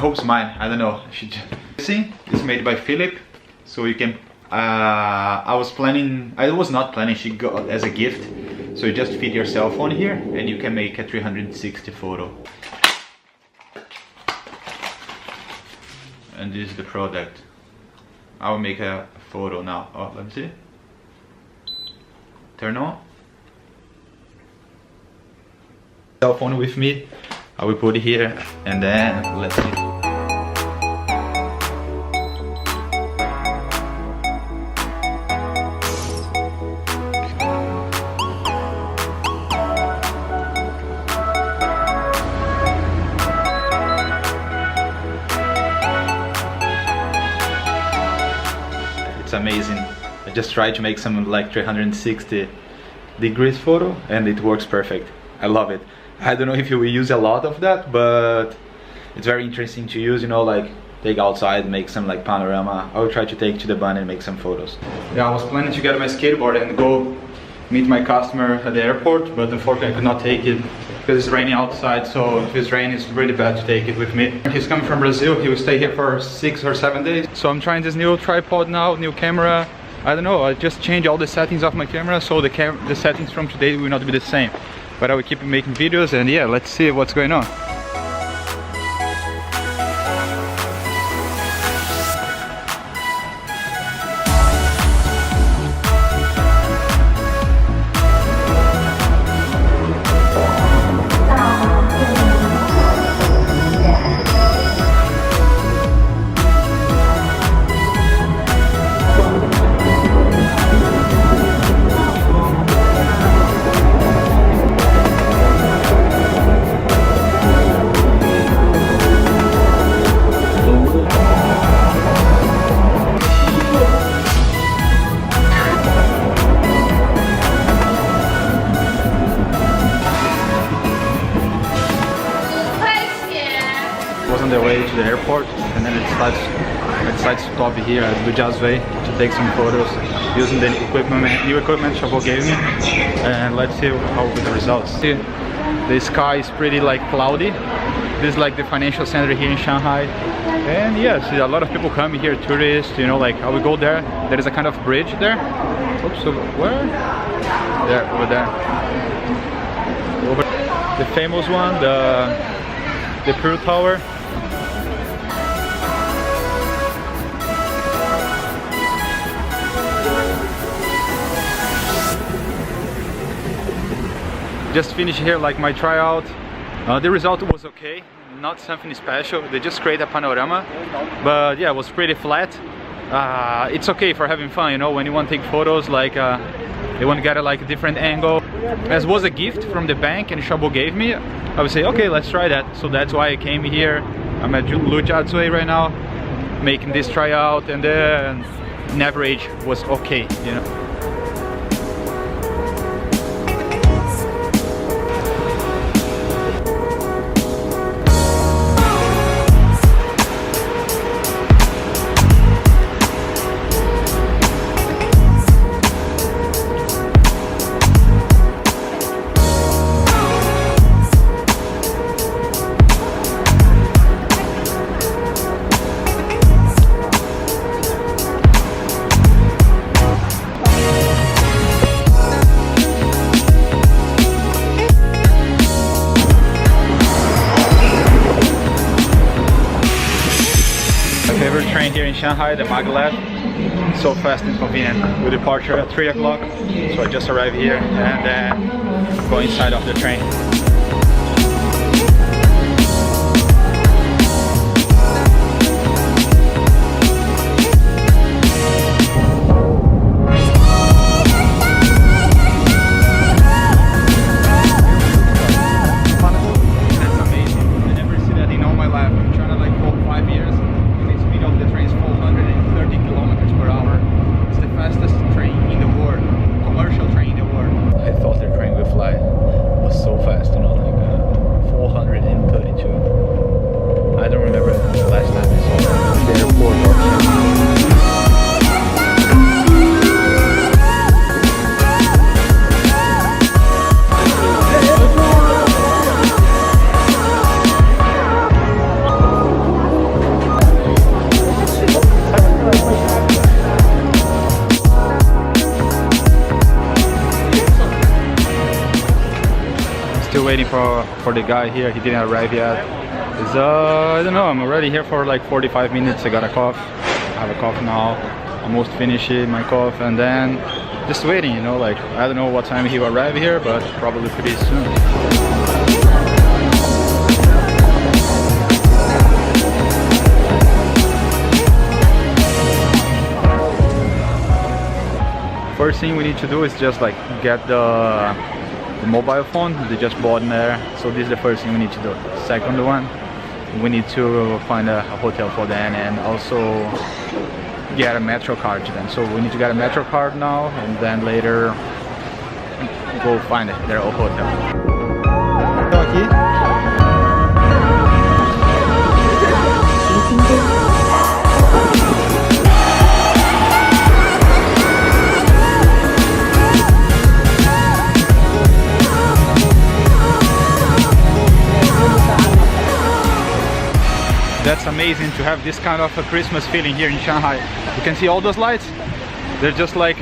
Hope's mine, I don't know. It's made by Philip, so you can. I was not planning. She got as a gift, so you just fit your cell phone here, and you can make a 360 photo. And this is the product. I will make a photo now. Oh, let me see. Turn on. Cell phone with me. I will put it here, and then let's see. It's amazing. I just tried to make some like 360 degrees photo and it works perfect. I love it. I don't know if you will use a lot of that, but it's very interesting to use, you know, like take outside, make some like panorama. I will try to take to the bun and make some photos. Yeah, I was planning to get my skateboard and go meet my customer at the airport, but unfortunately I could not take it because it's raining outside, so if it's raining it's really bad to take it with me. He's coming from Brazil, he will stay here for 6 or 7 days. So I'm trying this new tripod now, new camera. I don't know, I just changed all the settings of my camera, so the settings from today will not be the same. But I will keep making videos, and yeah, let's see what's going on. Was on the way to the airport, and then I decided to stop here at Lujazve to take some photos using the new equipment Chabot gave me, and let's see how will be the results. See, the sky is pretty like cloudy. This is like the financial center here in Shanghai, and yes, a lot of people come here, tourists, you know, like I will go there. There is a kind of bridge there. Oops, so where? There, over there. Over the famous one, the Pearl Tower. Just finished here like my tryout. The result was okay, not something special. They just create a panorama, but yeah, it was pretty flat. It's okay for having fun, you know, when you want to take photos, like you want to get like a different angle. As was a gift from the bank and Chabot gave me, I would say, okay, let's try that. So that's why I came here. I'm at Lujazve right now, making this tryout, and then average was okay, you know. Favorite train here in Shanghai, the Maglev. So fast and convenient. We departure at 3 o'clock, so I just arrived here and go inside of the train. Waiting for the guy here. He didn't arrive yet. It's I don't know, I'm already here for like 45 minutes. I got a cough. I have a cough now. Almost finished my cough, and then just waiting, you know, like I don't know what time he will arrive here, but probably pretty soon. First thing we need to do is just like get the mobile phone. They just bought in there, so this is the first thing we need to do. Second one, we need to find a hotel for them and also get a metro card then. So we need to get a metro card now, and then later go find their hotel. Então aqui. That's amazing to have this kind of a Christmas feeling here in Shanghai. You can see all those lights. They're just like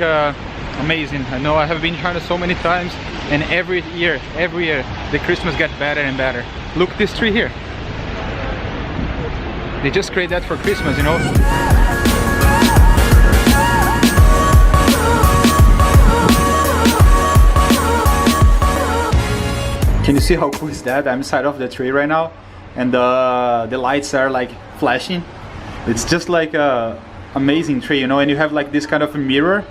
amazing. I know I have been China so many times, and every year the Christmas gets better and better. Look this tree here. They just create that for Christmas, you know. Can you see how cool is that? I'm inside of the tree right now, and the lights are like flashing. It's just like a amazing tree, you know. And you have like this kind of a mirror,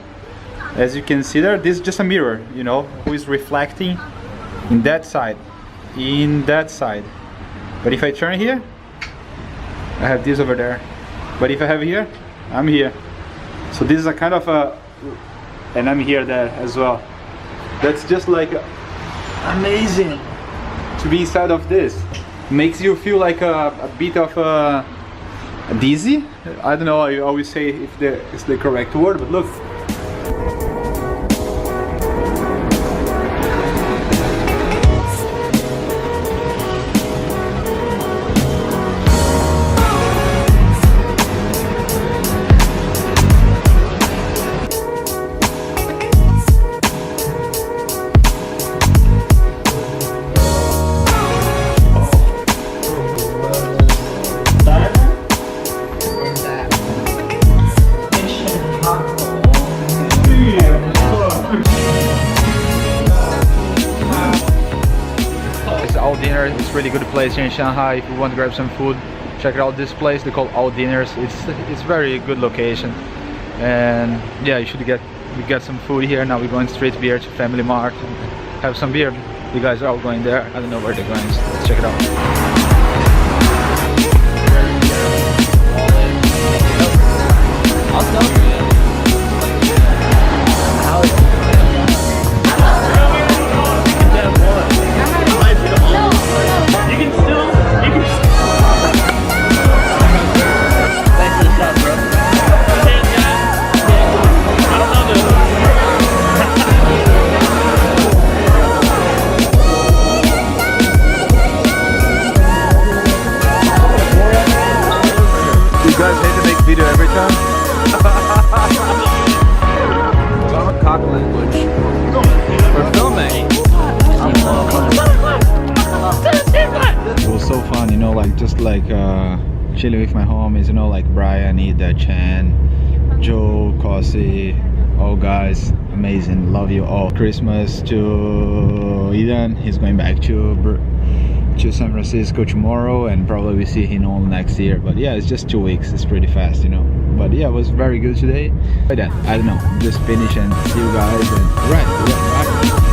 as you can see there. This is just a mirror, you know, who is reflecting in that side, But if I turn here, I have this over there. But if I have here, I'm here. So this is a kind of a, and I'm here there as well. That's just like amazing to be inside of this. Makes you feel like a bit of dizzy. I don't know, I always say if it's the correct word, but look. All Dinner. It's a really good place here in Shanghai. If you want to grab some food, check out this place. They call All Dinners. It's very good location, and yeah, you should get some food here. Now we're going straight beer to Family Mart, have some beer. You guys are all going there. I don't know where they're going. So let's check it out. You guys hate to make video every time? Talk cock language. We're filming. It was so fun, you know, like just like chilling with my homies, you know, like Brian, Ida, Chan, Joe, Cossi, all guys, amazing, love you all. Christmas to Eden, he's going back to San Francisco tomorrow, and probably we see him all next year. But yeah, it's just 2 weeks, it's pretty fast, you know. But yeah, it was very good today. But then, I don't know, just finish and see you guys, and right.